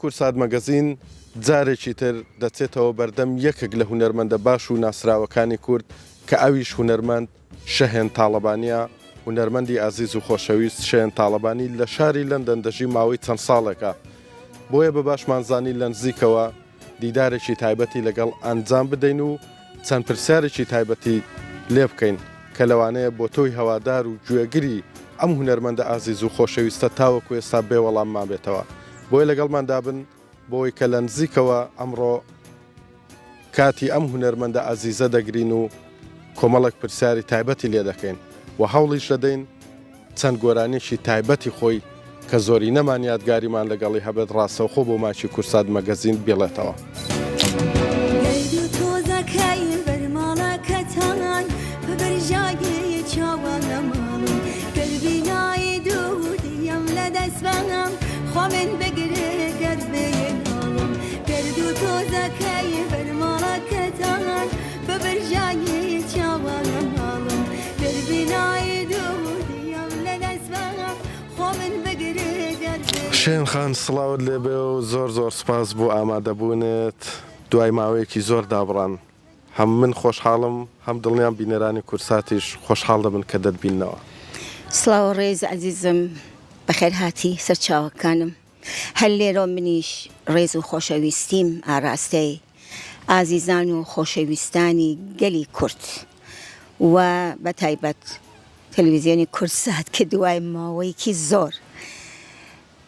کورسات مەگەزین جارێکی تر دەچێتەوە بەردەم یەکێک لە هونەرمەندە باش و ناسراوەکانی کورد کە ئەویش هونەرمەند شەهێن تاڵەبانیە، هونەرمەندی ئازیز و خۆشەویست شەهێن تاڵەبانی لە شاری لەندەن دەژی ماوەی چەند ساڵێکە. بۆیە بە باشمانزانی لە نزیکەوە دیدارێکی تایبەتی لەگەڵ ئەنجام بدەین و چەند پرسیارێکی تایبەتی لێ بکەین کە لەوانەیە بۆ تۆی هەوادار و گوێگری ئەم هونەرمەندە ئازیز و خۆشەویستە تاوەکو ئێستا بێ وەڵاممان بێتەوە. بۆیە لەگەڵماندا بن بۆی کە لە نزیکەوە ئەمڕۆ کاتی ئەم هونەرمەندە ئازیزە دەگرین و کۆمەڵک پرسیاری تایبەتی لێ دەکەین و هەوڵیش دەدەین چەند گۆرانێکی تایبەتی خۆی کە زۆری نەمان یادگاریمان لەگەڵی هەبێت ڕاستەوخۆ بۆ ماچی کورسات مەگەزین بێڵێتەوە. شێن خان سڵاوت لێبێ و زۆر سپاس بۆ ئامادەبوونت دوای ماوەیەکی زۆر دابڕان. هەم من خۆشحاڵم هەم دڵنیان بینەرانی کورساتیش خۆشحاڵ دەبن کە دەتبینەوە. سڵاو ڕێز عەزیزم بەخێر هاتی سەرچاوەکانم. هەر لێرە منیش ڕێز و خۆشەویستیم ئاراستەی ئازیزان و خۆشەویستانی گەلی کورد و بە تایبەت تەلەڤیزیۆنی کورسات کە دوای ماوەیەکی زۆر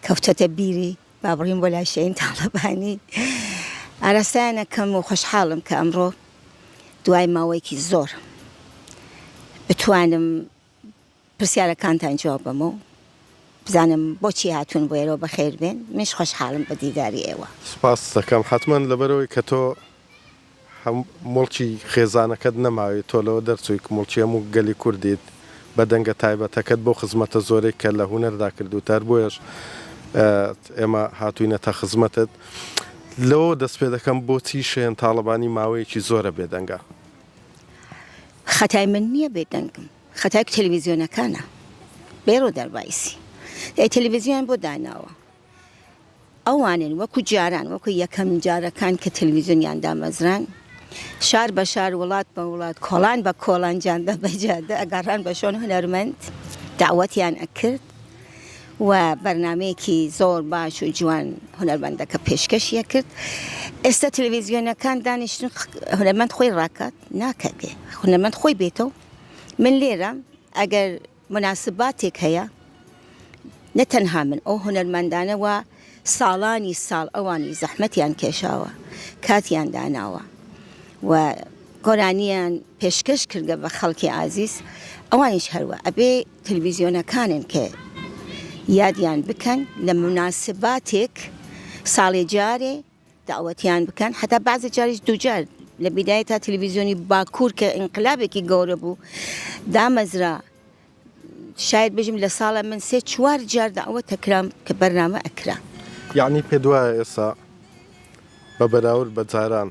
کەوتەتە بیری با بڕین بۆ لای شەهین تاڵەبانی. ئاراستەیانەکەم و خۆشحاڵم کە ئەمڕۆ دوای ماوەیەکی زۆر بتوانم پرسیارەکانتان جواب بەمە و بزانم بۆچی هاتوون بۆ ئێرە بەخێر بێن. منیش خۆشحاڵم بە دیداری ئێوە. سپاس دەکەم حتمما لەبەرەوەی کە تۆ مڵکی خێزانەکەت نەماوی تۆ لەوە دەرچووی مڵکی هەموو گەلی کوردیت بە دەنگە تایبەتەکەت بۆ خزمەتە زۆرێک کە لە هونەردا کردوتار بۆیش ئێمە هاتووینەتە خزمەتت. لەوە دەست پێ دەکەم بۆچی شێن تاڵەبانی ماوەیەکی زۆرە بێدەنگە. خەتای من نییە بێدەنگم، خەتای تەلەڤیزیۆنەکانە بێرۆ دەربایسی. تەلەڤیزیۆن بۆ داناوە ئەوانن وەکو جاران وەکو یەکەم جارەکان کە تەلەڤیزیۆنیان دامەزران شار بە شار وڵات بە وڵات کۆڵان بە کۆڵان جادە بە جادە ئەگەڕان بە شۆن هونەرمەند داوەتیان ئەکرد و بەرنامەیەکی زۆر باش و جوان هونەرمەندەکە پێشکەشیە کرد. ئێستا تەلەڤیزیۆنەکان دانیشتن هونەرمەند خۆی ڕاکات ناکات بێ هونەرمەند خۆی بێتەوە. من لێرە ئەگەر مناسباتێک هەیە نەتەنها من ئەو هونەرمەندانەوە ساڵانی ساڵ ئەوانی زەحمەتیان کێشاوە کاتیان داناوە و گۆرانیان پێشکەش کردە بە خەڵکی ئازیز ئەوانیش هەروە ئەبێ تەلەڤیزیۆنەکانن کە یادیان بکەن لە مناسباتێک ساڵی جارێ داوەتیان بکەن حتا بەعزی جاریش دووجار لە بیدایە تا تەلەڤیزیۆنی باکوور کە ئینقلابێکی گەورە بوو دامەزرا شاید بژیم لە ساڵە من 3-4 جار داوەت ئەکرام کە بەرنامە ئەکرا. یعنی پێ دوایە ئێستا بە بەراورد بە جاران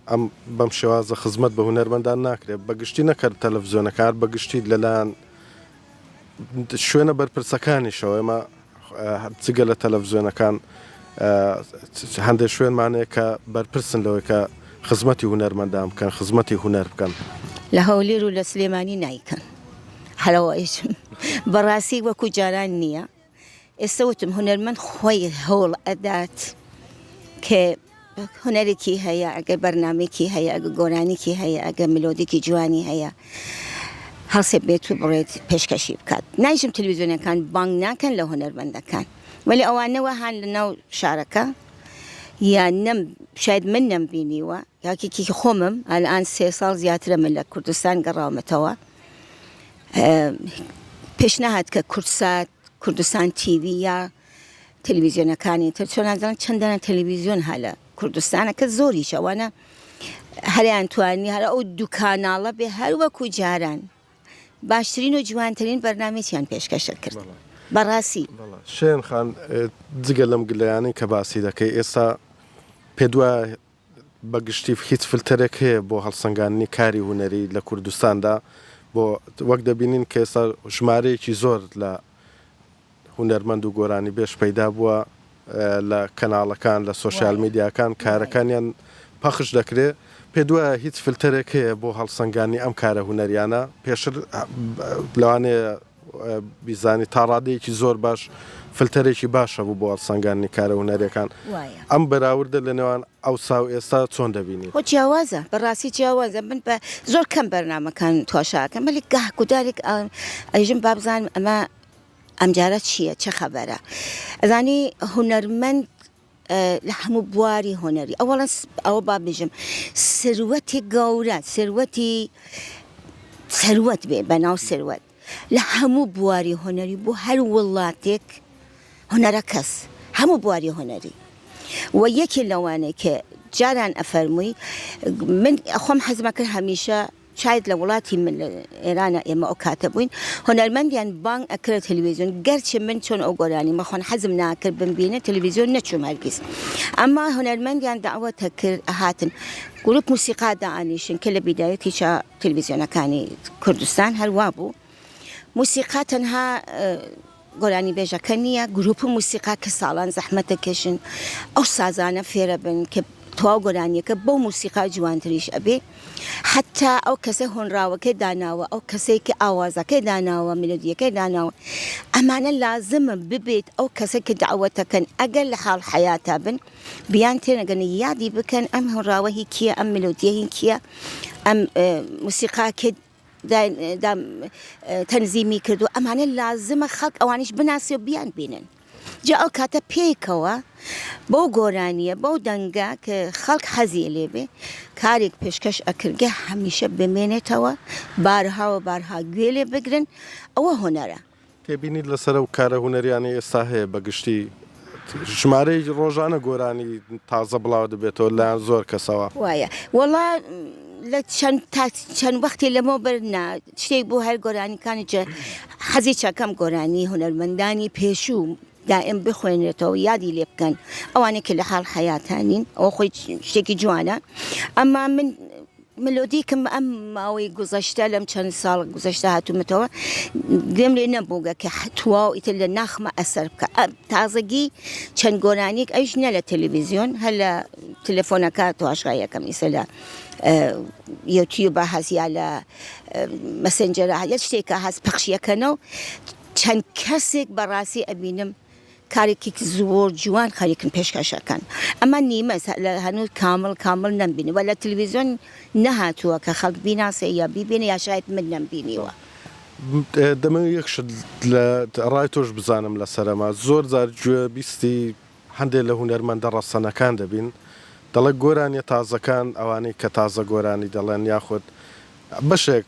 ئەم بەم شێوازە خزمەت بە هونەرمەندان ناکرێت بەگشتی نەکرد تەلەڤیزیۆنەکار بەگشتی لەلایەن شوێنە بەرپرسەکانیشەوە. ئێمە جگە لە تەلەڤیزیۆنەکان هەندێک شوێنمانەیە کە بەرپرسن لەوەی کە خزمەتی هونەرمەندان بکەن خزمەتی هونەر بکەن. لە هەولێر و لە سلێمانی نایکەن هەلەوەیش بەڕاستی وەکو جاران نییە. ئێستا وتم هونەرمەند خۆی هەوڵ ئەدات کە هونەرێکی هەیە ئەگەر بەرنامێکی هەیە ئەگە گۆرانێکی هەیە ئەگە ملۆدێکی جوانی هەیە هەڵسێ بێت و بڕێت پێشکەشی بکات. نایژم تەلەڤیزیۆنەکان بانگ ناکەن لە هونەرمەندەکان ولی ئەوانەوە هەن لە ناو شارەکە یان شاید من نەمبینیوە یاکێکی خۆمم ئەلئان 3 ساڵ زیاترە من لە کوردستان گەڕاومەتەوە پێشنەهات کە کورسات کوردستان تیڤی یا تەلەڤیزیۆنەکانی تر چۆن نازانم چەندانە تەلەڤیزیۆن هە لە کوردستانە کە زۆریش ئەوانە هەریان توانی هەر ئەو دوو کاناڵە بێ هەر وەکو جاران باشترین و جوانترین بەرنامەیان پێشکەشە کرد. بەڕاستی شێن خان جگە لەم گلەیانەی کە باسی دەکەی ئێستا پێ دوایە بەگشتی هیچ فلتەرێک هەیە بۆ هەڵسەنگاندنی کاری هونەری لە کوردستاندا بۆ وەک دەبینین کە ئێستا ژمارەیەکی زۆر لە هونەرمەند و گۆرانی بێش پەیدا بووە لە کەناڵەکان لە سوۆسیال میدیاکان کارەکانیان پەخش دەکرێت پێ دوایە هیچ فلتەرێک هەیە بۆ هەڵسەنگانی ئەم کارە هوەریانە پێشتر لەوانەیە بیزانی تا ڕادەیەکی زۆر باش فلتەرێکی باشە بوو بۆ هەڵسەنگانی کارە هوەریەکان ئەم بەراوردە لە نێوان ئەوسا و ئێستا چۆن دەبینی؟ خۆ جیاوازە بەڕاستی جیاوازە من بە زۆر کەم بەرنامەکان تۆشاکەم ولی گاه گودارێک ئەژم با بزانم ئەمە ئەمجارە چییە چه خەبەرە ئەزانی هونەرمەند لە هەموو بواری هۆنەری ئەوەڵەن ئەوە با بژم سروەتی گەورە سروەت بێ بەناو سروەت لە هەموو بواری هۆنەری بۆ هەر وڵاتێک هۆنەرە کەس هەموو بواری هۆنەری و یەکی لەوانەیە کە جاران ئەفەرمووی من خۆم حەزمە کرد هەمیشە شاید لە وڵاتی من لە ئێرانە ئێمە ئەو کاتە بووین هۆنەرمەندیان بانگ ئەکرێت تەلەڤیزیۆن گەرچی من چۆن ئەو گۆرانی مەخۆن حەزم ناکرد بمبینە تەلەڤیزیۆن نەچووم هەرگیز ئەمما هۆنەرمەندیان داوەتە کرد ئەهاتن گروپ موسیقا دائانیشن کە لە بیدایەتی تەلەڤیزیۆنەکانی کوردستان هەروە بوو موسیقا تەنها گۆرانی بێژەکە نییە گروپ موسیقا کە ساڵان زەحمەتە کێشن ئەو سازانە فێرە بن کە تواو گۆرانیەکە بۆ موسیقا جوانتریش ئەبێ حتا ئەو کەسە هۆنراوەکەی داناوە ئەو کەسێک کە ئاوازەکەی داناوە ملۆدیەکەی داناوە ئەمانە لازمە ببێت ئەو کەسە کە دعوەتەکەن ئەگەر لە حاڵ حەیاتە بن بیان تێنەگەن یادی بکەن ئەم هۆنراوە هی کیە ئەم ملۆدیە هی کیە ئەم موسیقا کە تەنزیمی کردو ئەمانە لازمە خەڵک ئەوانیش بناسی و بیان بینن جا ئەو کاتە پێیکەوە بۆ گۆرانیە بۆ دەنگە کە خەڵک حەزی لێبێ کارێک پێشکەش ئەکرگە هەمیشە بمێنێتەوە بارها گوێ لێ بگرن ئەوە هۆنەرە تێبینیت لەسەر ئەو کارە هوەریانە ئێستا هەیە بەگشتی ژمارەی ڕۆژانە گۆرانی تازە بڵاو دەبێتەوە لایەن زۆر کەسەوە وایە وەڵا لە چەند وەختی لەمە بەرنا شتێک بۆ هەر گۆرانیکانی حەزی چەکەم گۆرانی هونەرمەندانی پێشوو دائم بخوێنێتەوە یادی لێ بکەن ئەوانێک کە لە حاڵ حەیاتانین ئەوە خۆی شتێکی جوانە ئەمما من ملۆدیکم ئەم ماوەی گوزەشتە لەم چەند ساڵ گوزەشتە هاتوومەتەوە گوێم لێ نەبووگە کە تواو ئیتر لە ناخمە ئەسەر بکە تازەگی چەند گۆرانیک ئەوش نە لە تەلەڤیزیۆن هەر لە تەلەفۆنەکە تواشغایەکەم ئیسە لە یوتیوب هەست یا لە مەسنجەرە هەیە شتێکە هەست پەخشیەکەنەوە چەند کەسێک بەڕاستی ئەبینم کارێکی زۆر جوان خەریکن پێشکەشەکەن ئەمە نیمە هەنوو کامل نەمبینی وە لە تەلەڤیزیۆن نەهاتووە کە خەڵک بیناسێ یا بیبینە یا شاید من نەمبینیوە دەمەوێت یەکشت لە ڕای تۆش بزانم لە سەرەما زۆر جار گوێ بیستی هەندێک لە هونەرمەندە ڕەسەنەکان دەبین دەڵێ گۆرانیە تازەکان ئەوانەی کە تازە گۆرانی دەڵێن یاخود بەشێک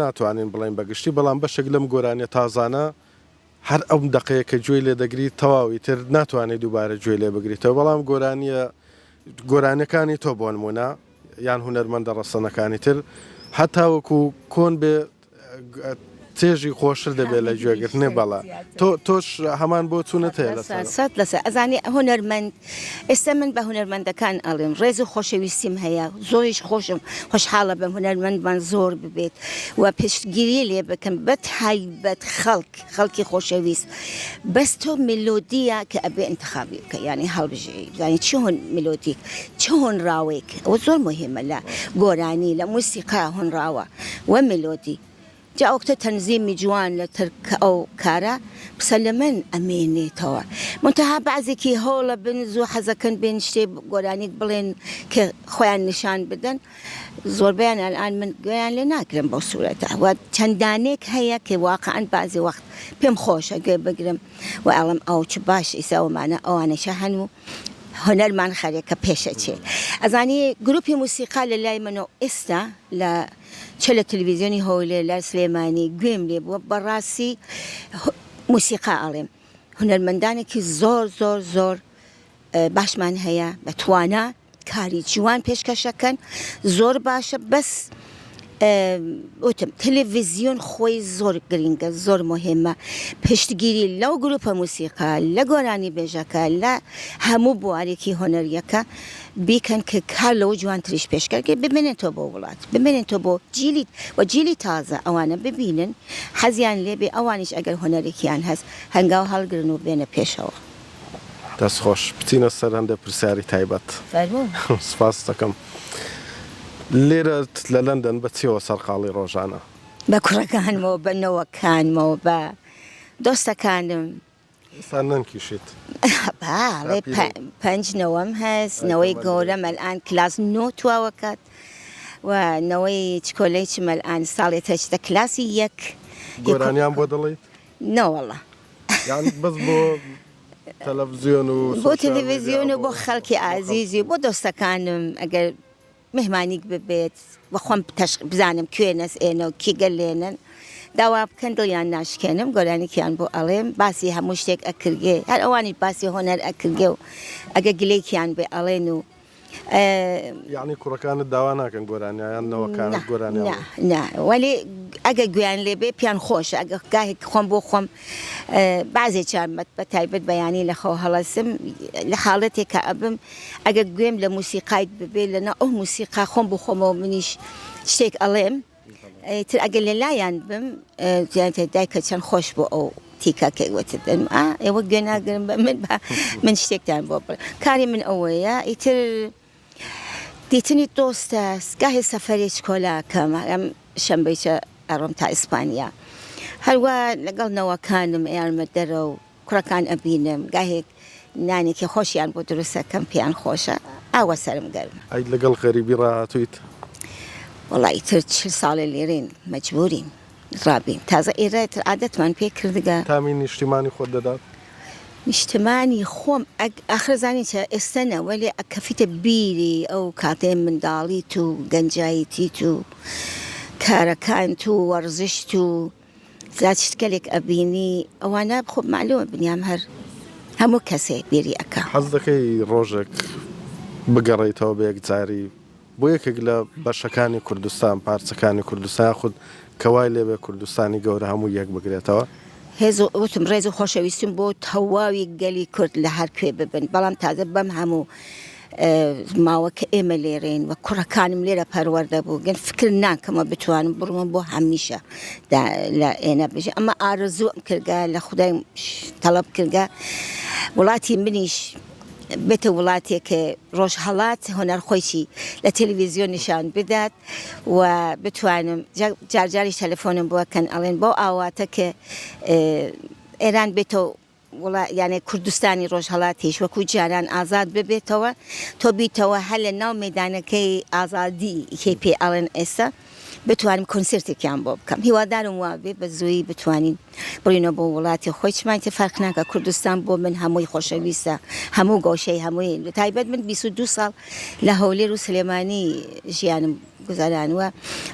ناتوانین بڵین بەگشتی بەڵام بەشێک لەم گۆرانیە تازانە هەر ئەو دقەیە کە گوێی لێ دەگریت تەواوی تر ناتوانێت دووبارە گوێ لێ بگریتەوە بەڵام گۆرانیەکانی تۆ بۆ نمونە یان هونەرمەندە ڕەسەنەکانی تر هەتاوەکو کۆن بێ تێژی خۆشتر دەبێت لە گوێگرتنێ بەڵا تۆش هەمان بۆ چوونەت هەیە لەسەر ئەزانی هونەرمەند ئێستا من بە هونەرمەندەکان ئەڵێم ڕێز و خۆشەویستیم هەیە زۆریش خۆشم خۆشحاڵە بەم هونەرمەندمان زۆر ببێت و پێشگیری لێ بکەم بە تایبەت خەڵکی خۆشەویست بەس تۆ ملۆدیە کە ئەبێ انتخابی بکە یعنی هەڵبژێری بزانانی چ ملۆدیک چ هۆنراوێک ئەوە زۆر مهمە لە گۆرانی لە موسیقا هۆنراوە و ملۆدی جا ئەوکتە تەنزیمی جوان لە ترکە ئەو کارە بسە لە من ئەمێنێتەوە منتەها بەعزێکی هەوڵە بن زۆر حەزەکەن بێن شتێ گۆرانیت بڵێن کە خۆیان نیشان بدەن زۆربیان ئەلان من گوێیان لێ ناگرم بەو سوورەتە و چەندانێک هەیە کە واقعەن بەعزی وەخت پێم خۆشە گوێ بگرم و ئەڵم ئەو چ باش ئیساوەمانە ئەوانەشە هەنوو هۆنەرمان خەرێکە پێشەچێ ئەزانی گروپی موسیقا لە لای منەوە ئێستا لە چه لە تەلەڤیزیۆنی هەولێر لە سلێمانی گوێم لێ بووە بەڕاستی موسیقا ئەڵێم هونەرمەندانێکی زۆر باشمان هەیە بەتوانە کاری جوان پێشکەشەکەن زۆر باشە بەس وتم تەلەڤیزیۆن خۆی زۆر گرنگە زۆر مهمە پشتگیری لەو گروپە موسیقا لە گۆرانی بێژەکە لە هەموو بوارێکی هۆنەریەکە بیکەن کە کار لەوە جوانتریش پێشکەرگێ بمێنێتەوە بۆ وڵات بمێنێتەوە بۆ جیلی تازە ئەوانە ببینن حەزیان لێبێ ئەوانیش ئەگەر هۆنەرێکیان هەست هەنگاو هەڵگرن و بێنە پێشەوە دەستخۆش بچینە سەر هەندێک پرسیاری تایبەت. فەرموو. سپاس دەکەم. لێرە لە لەندەن بە چیەوە سەرقاڵی ڕۆژانە؟ بە کوڕەکانمەوە بە نەوەکانمەوە بە دۆستەکانم. ئێستا نەنکیشیت. باڵێ 5 نەوەم هەست، نەوەی گەورەم ئەلئان کلاس 9 تواوەکات و نەوەی چکۆلەیچم ئەلئان ساڵێ تەچتە کلاسی 1. گۆرانیان بۆ دەڵێیت؟ نەوەڵڵا. یان بەس بۆ تەلەڤیزیۆن و بۆ تەلەڤیزیۆن و بۆ خەڵکی ئازیزی بۆ دۆستەکانم ئەگەر مهمانیک ببێت بە خۆم بزانم کوێ نەسئێنە و کی گەلێنن داوا بکەن دڵیان ناشکێنم گۆرانێکیان بۆ ئەڵێم باسی هەموو شتێک ئەکردگێ هەر ئەوانی باسی هۆنەر ئەکردگێ و ئەگە گلەیەکیان بێ ئەڵێن و یعنی کوڕەکانت داوا ناکەن گۆرانیان نەوەکانت گۆرانیان نه وەلی ئەگە گویان لێبێ پیان خۆشە ئەگە گاهێک خۆم بۆ خۆم بازێکیان بە تایبەت بەیانی لە خەو هەڵەسم لە حاڵەتێک کە ئەبم ئەگە گوێم لە موسیقایت ببێ لەنا ئەو موسیقا خۆم بۆ خۆمەوە منیش شتێک ئەڵێم تر ئەگەر لە لایەن بم دایکە چەند خۆش بۆ ئەو تیکاکەوتت ئێوە گوێ ناگرم بە من شتێکتان بۆ بڵێ کاری من ئەوەیە ئیتر دیتنی دۆستە گاهی سەفەرێک کۆلاکەم ئەم شەمبەیچە ئەڕۆم تا ئیسپانیا هەروە لەگەڵ نەوەکانم ئێرمە دەرە و کوڕەکان ئەبینم گاهێک نانێکی خۆشیان بۆ دروستەکەم پێیان خۆشە ئاوە سەرم گەرم. ئەی لەگەڵ غەریبی ڕاهاتوویت؟ وەڵی تر 40 ساڵە لێرین مەجبورین ڕابین تازە ئێرە تر عادەتمان پێ کردگە. تامین نیشتیمانی خۆت دەدات؟ نیشتمانی خۆم ئاخرزانی چە ئێستەنە وەلێ ئەکەفیتە بیری ئەو کاتێ منداڵیت و گەنجاییتیت و کارەکانت و وەرزشت و زیاد شتگەلێک ئەبینی ئەوانە خۆ معلومە بنیام هەموو کەسێ بیری ئەکا. حەز دەکەی ڕۆژێک بگەڕێیتەوە بە یەکجاری بۆ یەکێک لە بەشەکانی کوردستان پارچەکانی کوردستان خود کەوای لێبێ کوردستانی گەورە هەموو یەک بگرێتەوە؟ وتم ڕێز و خۆشەویستم بۆ تەواوی گەلی کورد لە هەرکوێ ببن بەڵام تازە بەم هەموو ماوە کە ئێمە لێرەین و کوڕەکانم لێرە پەروەردە بوو گەن فکر ناکەمە بتوانم بڕمە بۆ هەمیشە لە ئێنە بژێ ئەمە ئارزووم کردگە لە خودای تەڵەب کردگە وڵاتی منیش بێتە وڵاتێکە ڕۆژهەڵات هۆنەر خۆیی لە تەلەڤیزیۆن نیشان بدات و بتوانم جارجاری تەلەفۆنم بووەکەن ئەڵێن بۆ ئاواتە کە ئێران بێتەوە یانێ کوردستانی ڕۆژهەڵاتیش وەکو جاران ئازاد ببێتەوە تۆ بیتەوە هەر لە ناو مەیدانەکەی ئازادی هی پێ ئەڵێن ئێستا بتوانم کۆنسرتێکیان بۆ بکەم هیوادارم وابێ بە زووی بتوانین بڕینەوە بۆ وڵاتی خۆی چمانتە فەرق ناکە کوردستان بۆ من هەمووی خۆشەویستە هەموو گۆشەی هەمووی لە تایبەت من 22 ساڵ لە هەولێر و سلێمانی ژیانم گوزارانوە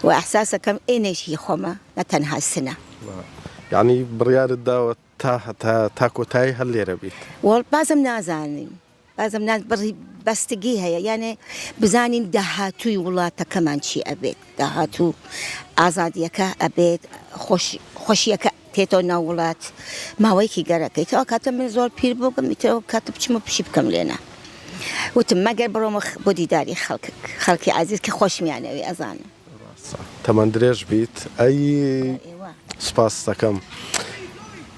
و ئەحساسەکەم ئێنێشی خۆمە نە تەنها سنە. یعنی بڕیارت داوە تا کۆتایی هەر لێرە بیت؟ وەڵ بازم نازانین بازم بەستگی هەیە یانێ بزانین داهاتووی وڵاتەکەمان چی ئەبێت داهاتوو ئازادیەکە ئەبێت خۆشیەکە تێتەوە ناو وڵات ماوەیەکی گەرەکەیتەوە کاتە من زۆر پیر بووگەم میتەوە کاتە بچمە پشی بکەم لێنە وتم مەگەر بڕۆمە بۆ دیداری خەڵکی عزیز کە خۆشمیانەوێ ئەزانم. تەمەند درێژ بیت ئەی سپاس دەکەم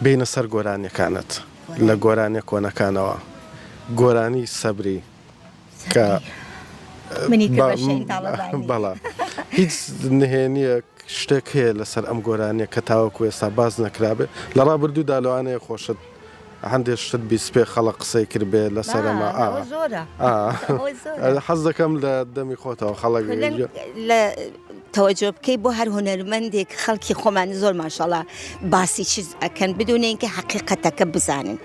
بینە سەر گۆرانیەکانت لە گۆرانیە کۆنەکانەوە گۆرانی سەبری کە بەڵا هیچ نهێنیە شتێک هەیە لەسەر ئەم گۆرانیە کە تاوەکو ئێستا باز نەکرابێ لە ڕابردوودا لەوانەیە خۆشت هەندێک شت بیست پێ خەڵق قسەی کردبێ لەسەرەمە حەز دەکەم لە دەمی خۆتەوە خەڵک تەوەجۆ بکەی بۆ هەر هونەرمەندێک خەڵکی خۆمان زۆر ماشەڵڵا باسی چیز ئەکەن بدونێنکە حەقیقەتەکە بزانن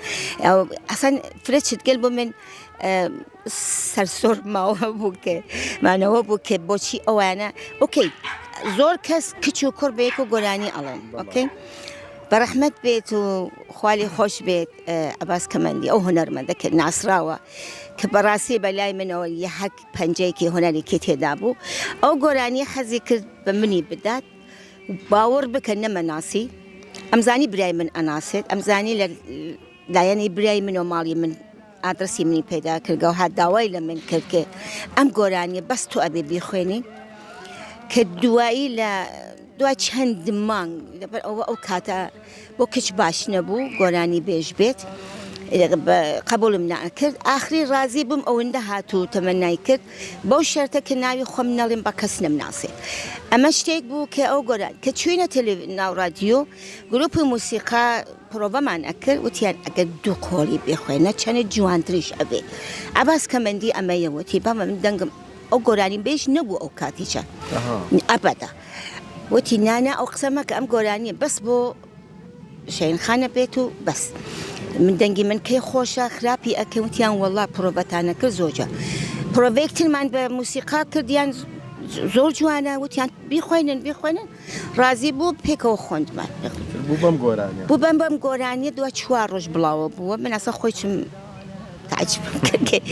ئەسان فرەچت گەل بۆ من سەرسۆر ماوە بوو کە مانەوە بوو کە بۆچی ئەوانە ئۆکەی زۆر کەس کچ و کوڕ بەیەک و گۆرانی ئەڵێن ئۆکەی بەڕەحمەت بێت و خوالی خۆش بێت ئەباس کەمەندی ئەو هونەرمەندە کە ناسراوە کە بەڕاستی بەلای منەوە یە حەق پەنجەیەکی هۆنەرێکی تێدا بوو ئەو گۆرانی حەزی کرد بە منی بدات باوەڕ بکە نەمەناسی ئەمزانی برای من ئەناسێت ئەمزانی لایەنی برای من و ماڵی من ئادرسی منی پەیدا کردگە و هات داوای لە من کرد کە ئەم گۆرانیە بەس تۆ ئەبێ بیخوێنی کە دوایی لە دوای چەند مانگ لەبەر ئەوە ئەو کاتە بۆ کچ باش نەبوو گۆرانی بێژ بێت قبول منع کرد آخری راضی بم ئەوەندە هاتوو تەمەنای کرد بەو شەرتە کە ناوی خۆم نەڵێم بە کەس نەمناسێ ئەمە شتێک بوو کە ئەو گۆران کە چوینە ناو رادیۆ گروپی موسیقا پرۆڤەمان ئەکرد وتیان ئەگەر دوو قۆڵی بێخوێنە چەنە جوانتریش ئەبێ عەباس کەمەندی ئەمەیە وتی بەمە من دەنگم ئەو گۆرانی بێژ نەبوو ئەو کاتیچە ئەبەدا وتی نانە ئەو قسەمە کە ئەم گۆرانیە بەس بۆ شەینخانە بێت و بەس من دەنگی من کەی خۆشە خراپی ئەکەم وتیان وەڵا پرۆڤەتانە کرد زۆرجە پرۆڤەیەکترمان بە موسیقا کردیان زۆر جوانە وتیان بیخوێنن ڕازی بوو پێکەوە خوۆندمان بوو بەم گۆرانیە دووە 4 ڕۆژ بڵاوە بووە من ئەسا خۆی چم تعجب کرد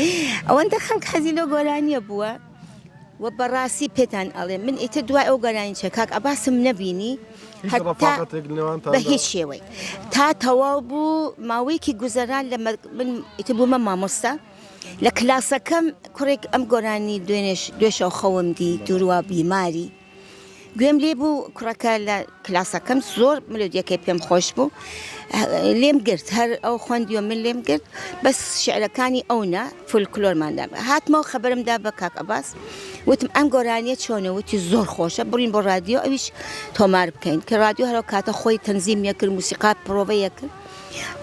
ئەوەندە خەڵک حەزی لەو گۆرانیە بووە و بەڕاستی پێتان ئەڵێ من ئیتر دوای ئەو گۆرانی چە کاک ئەباسم نەبینی بە هیچ شێوەی تا تەواو بوو ماوەیەکی گوزەران لە من ئیتر بوومە مامۆستا لە کلاسەکەم کوڕێک ئەم گۆرانی دوێشەو خەوم دی دووروا بیماری گوێم لێ بوو کوڕەکە لە کلاسەکەم زۆر ملودیەکەی پێم خۆش بوو لێم گرت هەر ئەو خوێندیوە من لێم گرت بەس شعرەکانی ئەونا فولکلۆرماندا هاتمەوە خەبەرمدا بە کاک ئەباس وتم ئەم گۆرانیە چۆنە وتی زۆر خۆشە بڕین بۆ رادیۆ ئەویش تۆمار بکەین کە رادیۆ هەرو کاتە خۆی تەنزیمیە کرد موسیقا پرۆڤەیە کرد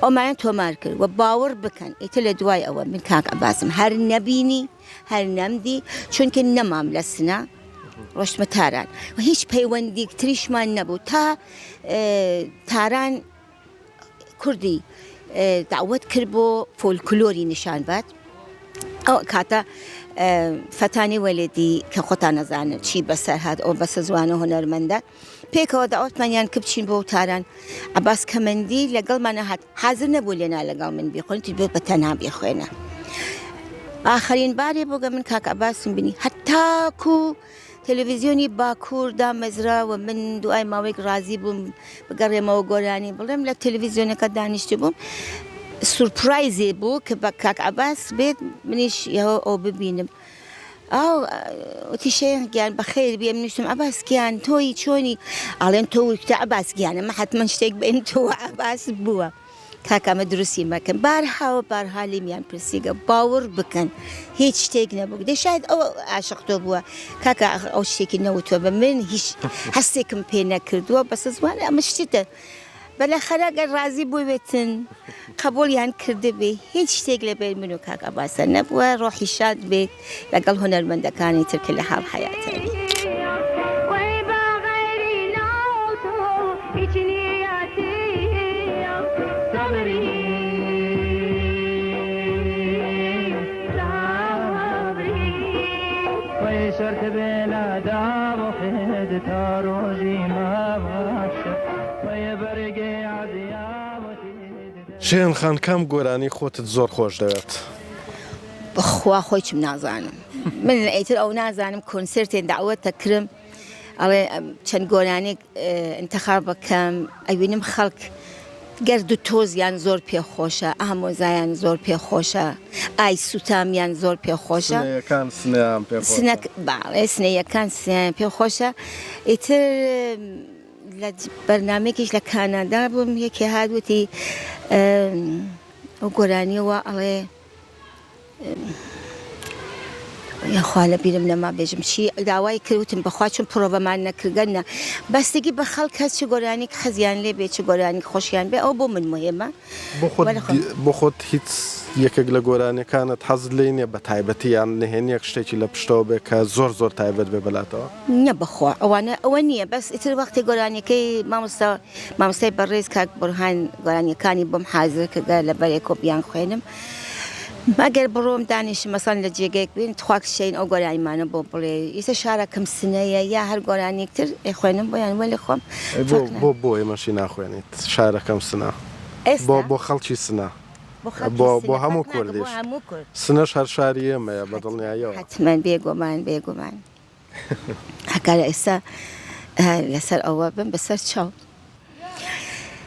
ئەومانیان تۆمار کرد و باوەڕ بکەن ئیتر لە دوای ئەوە من کاک ئەباسم هەر نەبینی هەر نەمدی چونکە نەمام لە سنە ڕۆشتمە تاران و هیچ پەیوەندیکتریشمان نەبوو تا تاران کوردی داوت کرد بۆ فۆلکلۆری نیشانبات ئەو کاتە فەتانی وەلێدی کە خۆتان نەزانن چی بەسەر هات ئەو بەسە زوانە هۆنەرمەندە پێکەوە داوتمانیان کرد بچین بۆ تاران ئەباس کەمەندی لەگەڵمانە هات حازر نەبوو لێنا لەگەڵ من بخۆین بێ بە تەنها بخوێنە ئاخرین بارێ بۆگە من کاک ئەباسم بینی هەتاکو تەلەڤیزیۆنی باکوور دامەزراوە من دوای ماوەیەک ڕازی بووم بگەڕێمەوە گۆرانی بڵێم لە تەلەڤیزیۆنەکە دانیشتی بووم سورپرایزێ بوو کە بە کاک ئەباس بێت منیش ئەو ببینم ئەو وتی شەیخ گیان بەخێر بێ منیشتم ئەباس گیان تۆی چۆنی ئاڵێن تۆ وتە ئەباس گیانە مە حتمەن شتێک بێن تۆ ئەباس بووە کاکەمە دروستی مەکەن بارها لیمیان پرسیگە باوەڕ بکەن هیچ شتێک نەبوو دەشاید ئەو عاشق تۆ بووە کاکە ئەو شتێکی نەوتوە بە من هیچ هەستێکم پێ نەکردووە بەسە زوانە ئەمە شتێتە بەلاخەرە گەر ڕازی بووێتن قبولیان کرده بێ هیچ شتێک لەبێر من و کاک ئەباسە نەبووە ڕۆحی شاد بێت لەگەڵ هونەرمەندەکانی تر کە لە حاڵ حەیاتەوە شرط بلا دام وخد تاروجي ما باشا ويبرقي عزيامتي شێن خان کام گۆرانی خۆتت زۆر خۆش دەوێت بەخوا خۆی چم نازانم من ئیتر ئەو نازانم کۆنسرتێن داوەتە کرم ئەڵێ چەند گۆرانێک ئینتەخاب بکەم ئەوینم خەڵک گەرد و تۆزیان زۆر پێخۆشە ئامۆزایان زۆر پێخۆشە ئای سوتامیان زۆر پێخۆشە سنەیەکان پێخۆشە ئیتر لە بەرنامێکیش لە کانادا بووم یەکێ هاتووتی ئەو گۆرانیەوە ئەڵێ یاخوا لە بیرم نەما بێژم چی داوای کردوتم بەخوا چون پرۆڤەمان نەکردگەنە بەستگی بە خەڵک هەست چ گۆرانی حەزیان لێ بێ چ گۆرانی خۆشیان بێ ئەو بۆ من مهمە بۆ خۆت هیچ یەکێک لە گۆرانەکانت حەز لێ نیە بە تایبەتی یان نهێنیەک شتێکی لە پشتەوە بێ کە زۆر تایبەت بێ بەلاتەوە نە بەخوا ئەوە نییە بەس ئیتر وەختی گۆرانیەکەی مامۆستای بەڕێز کاک بورهان گۆرانیەکانی بۆم حازر کردە لە بەرێ کۆپیان خوێنم مەگەر بڕۆم دانیشم مەسەڵەن لە جێگەیەک بین تخواک شەین ئەو گۆرانیمانە بۆ بڵێ ئیسە شارەکەم سنەیە یا هەر گۆرانێکتر خوێنم بۆیان وەلی خۆم بۆ ئێمەشی ناخوێنیت شارەکەم سنە بۆ خەڵکی سنە بۆ هەموو کوردیش سنەش هەر شاری ئێمەیە بە دڵنیاییەوە حتمەن بێگومان هەکارە ئێستا لەسەر ئەوە بم بەسەر چاو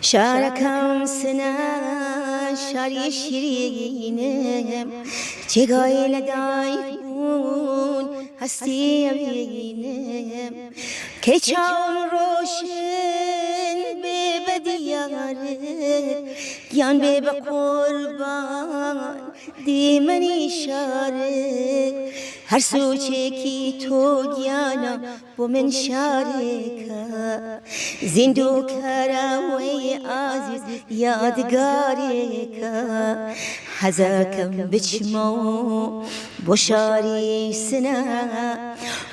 شارەکەم سنە شاری شیرینم جێگای لەدایک بوون هەستی ئەوینم کەی چاوم ڕۆشن بێ بەدیان شاره گیان به قربان دیمنی شاره هر سوچه کی تو گیانا با من شاره که زندو کروی عزیز یادگاری که حزاکم بچمو بشاری سنه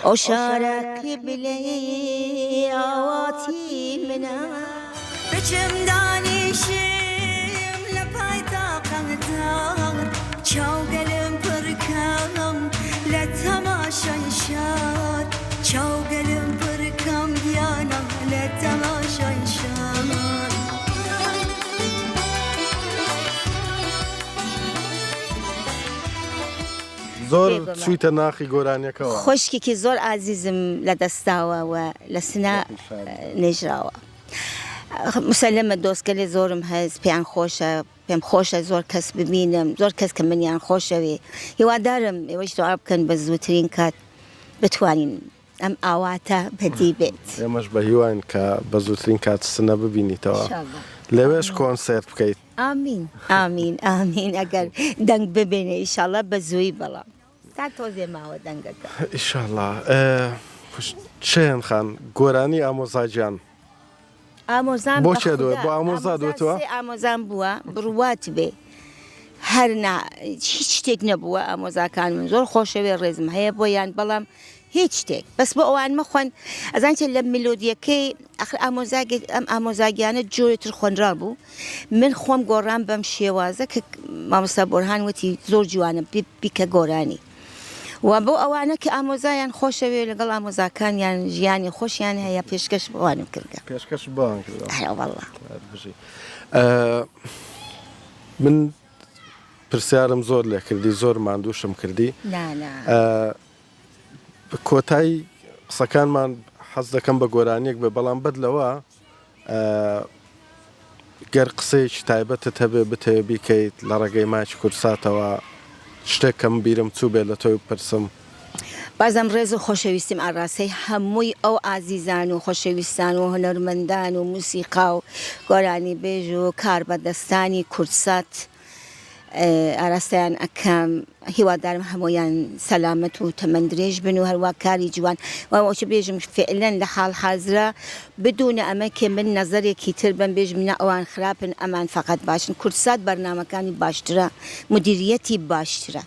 اشاره قبله آواتی منه بچم دانشم لپای طاقتان چاو گلم پرکم لتماشای شاد چاو گلم پرکم دیانم لتماشای شاد زۆر چوویتە ناخی گۆرانیەکەەوە خۆشکێکی زۆر عزیزم لە دەستاوە و لە سنە نێژراوە مسلمە دۆستگەلێ زۆرم هەست پێیان خۆشە پێم خۆشە زۆر کەس ببینم زۆر کەس کە منیان خۆشەوێ هیوادارم ئێوەش دعا بکەن بە زووترین کات بتوانین ئەم ئاواتە بەدی بێت ئێمەش بە هیوان کە بە زووترین کات سنە ببینیتەوە لەوێش کۆنسێرت بکەیت ئامین ئامین ئامین ئەگەر دەنگ ببێنێ ئیشاڵڵا بە زووی بەڵام تا تۆزێ ماوە دەنگەکە ئیشاڵڵا چێن خان گۆرانی ئامۆزاجیان ئامۆزان بۆ چێ دوێ بۆ ئامۆزا دوێتەوە ئامۆزان بووە بڕوات بێ هەر هیچ شتێک نەبووە ئامۆزاکان من زۆر خۆشەوێ ڕێزم هەیە بۆیان بەڵام هیچ شتێک بەس بۆ ئەوان مەخۆن ئەزان چێت لە میلۆدیەکەی ئەخر ئەم ئامۆزاگیانە جۆرێتر خوێنرا بوو من خۆم گۆڕام بەم شێوازە کە مامۆستا بۆرهان وتی زۆر جوانە بیکە گۆرانی و بۆ ئەوانە کە ئامۆزایان خۆشەوێ لەگەڵ ئامۆزاکانیان ژیانی خۆشیان هەیە پێشکەش بۆوانم کردە پێشکەش بۆیان کردەوە هەڵڵا من پرسیارم زۆر لێ کردی زۆر ماندووشم کردی کۆتایی قسەکانمان حەز دەکەم بە گۆرانیەک بێ بەڵام بەدلەوە گەر قسەیەکی تایبەتت هەبێ بتەوێ بیکەیت لە ڕێگەی ماچ کورساتەوە شتێکم بیرم چوو بێ لە تۆی پرسم بازم ڕێز و خۆشەویستیم ئاڕاستەی هەمووی ئەو ئازیزان و خۆشەویستان و هونەرمەندان و موسیقا و گۆرانی بێژ و کاربەدەستانی کورسات ئاراستیان ئەەکەم هیوادارم هەمویان سەلامەت و تەمەندرێژ بن و هەروە کاری جوان وەچ بێژم فعلەن لە حاڵ حازرە بدونە ئەمە کێ من نەزەرێکی تر بم بێژ منە ئەوان خراپن ئەمان فقط باشن کورسات بەرنامەکانی باشترە مدیریەتی باشترە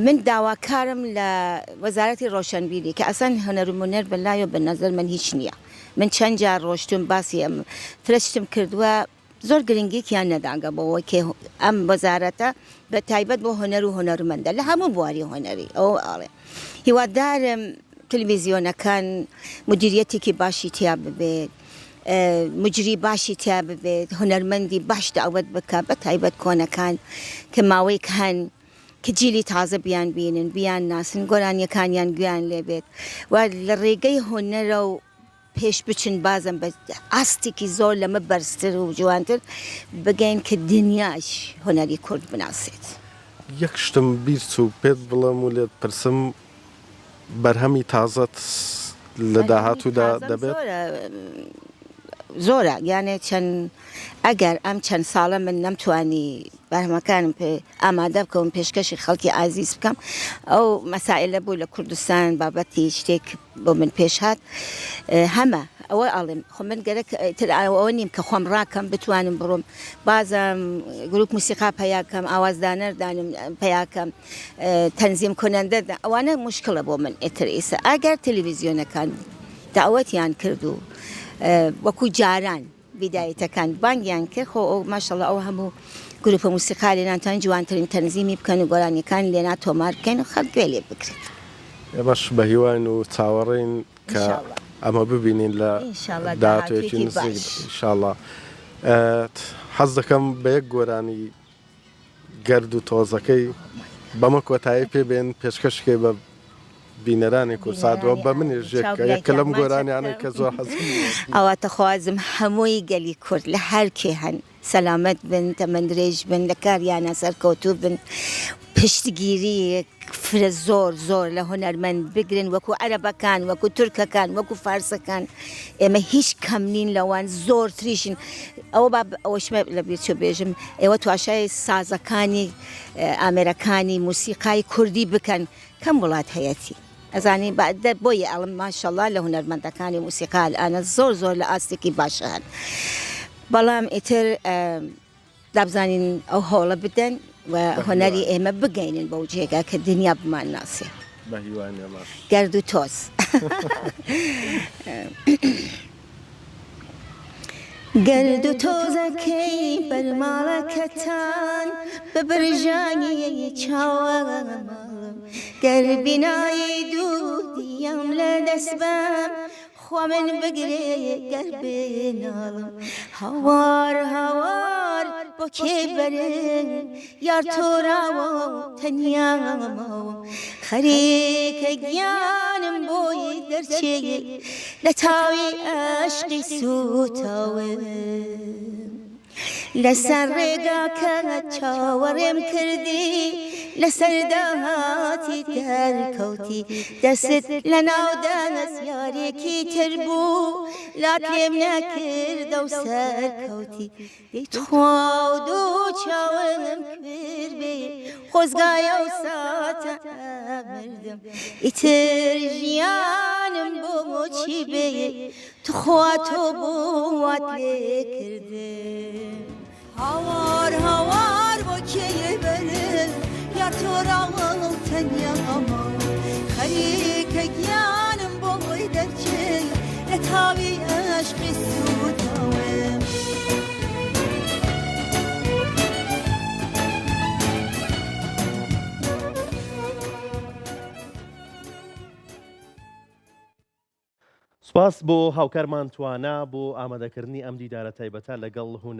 من داواکارم لە وەزارەتی ڕۆشنبیری کە ئەسان هەنەرمونەر بەلایە بە نەزەر من هیچ نییە من چەند جار ڕۆشتم باسی ئەم فرشتم کردووە زۆر گرنگێکیان نەداگە بەوە کێ ئەم وەزارەتە بە تایبەت بۆ هۆنەر و هۆنەرمەندە لە هەموو بواری هۆنەری ئەو ئاڵێ هیوادارم تەلەڤیزیۆنەکان مدیریەتێکی باشی تیا ببێت مجری باشی تیا ببێت هۆنەرمەندی باش داوەت بکە بە تایبەت کۆنەکان کە ماوەیەک هەن کە جیلی تازە بیان بینن بیان ناسن گۆرانیەکانیان گویان لێبێت و لە ڕێگەی هۆنەرە و پێش بچن بازم بە ئاستێکی زۆر لەمە بەرزتر و جوانتر بگەین کە دنیاش هۆنەری کورد بناسێت یەک شتم بیر چوو پێت بڵێم و لێت پرسم بەرهەمی تازەت لە داهاتوودا دەبێت زۆرە یانێ چەند ئەگەر ئەم چەند ساڵە من نەمتوانی بەرهەمەکانم ئامادە بکەم پێشکەشی خەڵکی ئازیز بکەم ئەو مەسائلە بوو لە کوردستان بابەتی شتێک بۆ من پێش هات هەمە ئەوە ئاڵێم خۆ من گەرەک ئەوە نیم کە خۆم ڕاکەم بتوانم بڕۆم بازم گروپ موسیقا پەیاکەم ئاوازدانەر دانم پەیاکەم تەنزیم کۆنەندە ئەوانە مشکلە بۆ من ئێتر ئێستا ئەگەر تەلەڤیزیۆنەکان داوەتیان کرد و وەکو جاران بیدایەتەکان بانگیان کرد خۆ ئەو ماشەڵڵا ئەو هەموو گروپە موسیقا لێناتوان جوانترین تەنزیمی بکەن و گۆرانیەکان لێنا تۆمار بکەن و خەڵک گوێ لێ بکرێت ئێمەش بە هیوان و چاوەڕێین کە ئەمە ببینین لە داهاتوێکی نزیک ئینشاڵڵا حەز دەکەم بە یەک گۆرانی گەرد و تۆزەکەی بەمە کۆتایی پێ بێن پێشکەشکێ بە بینەرانی کورساتەوە بە منیش یەکە لەم گۆرانیانە کە زۆر حەزم ئەواتە خوازم هەمووی گەلی کورد لە هەر کێ هەن سەلامەت بن تەمەندرێژ بن لە کاریانە سەرکەوتوو بن پشتگیری فرە زۆر لە هونەرمەند بگرن وەکو عەرەبەکان وەکو تورکەکان وەکو فارسەکان ئێمە هیچ کەم نین لەوان زۆر تریشن ئەوەشمە لە بیرچۆ بێژم ئێوە تواشای سازەکانی ئامێرەکانی موسیقای کوردی بکەن کەم وڵات هەیەتی ئەزانی بۆیە ئەڵم ماشەڵڵا لە هونەرمەندەکانی موسیقال ئانە زۆر لە ئاستێکی باشە هەن بەڵام ئیتر دابزانین ئەو هەوڵە بدەن و هۆنەری ئێمە بگەینن بەو جێگا کە دنیا بمان ناسێ بە هیوانە باش گەرد و تۆز گەرد و تۆزەکەی بەرماڵەکەتان بە برژانی چاوەڵم گەر بینایی دوودیم لە دەست بەم خوا من بگرێ گەر بێناڵم هەوار بۆ کێ بەرن یار تۆراوە تەنیامەوە خەریکە گیانم بۆی دەرچێ لە تاوی عەشقی سوتاوە لەسەر ڕێگاکە چاوەڕێم کردی لەسەر داهاتی دەرکەوتی دەست لە ناو دەست یارێکی تر بوو لات لێم نەکردە و سەرکەوتی دەی تخوا و دوو چاوەم کرد بێ خۆزگایە و ساتە مردم ئیتر ژیانم بۆ چی بێ تخوا تۆ بووات لێ کردم هاوار بۆ کێیە بەرن یا تۆراوە و تەنیامە خەریکە گیانم بۆ بۆی دەرچێت لە تاوی عەشقی سووداوە سپاس بۆ هاوکارمان توانە بۆ ئامادەکردنی ئەم دیدارە تایبەتە لەگەڵ هونەر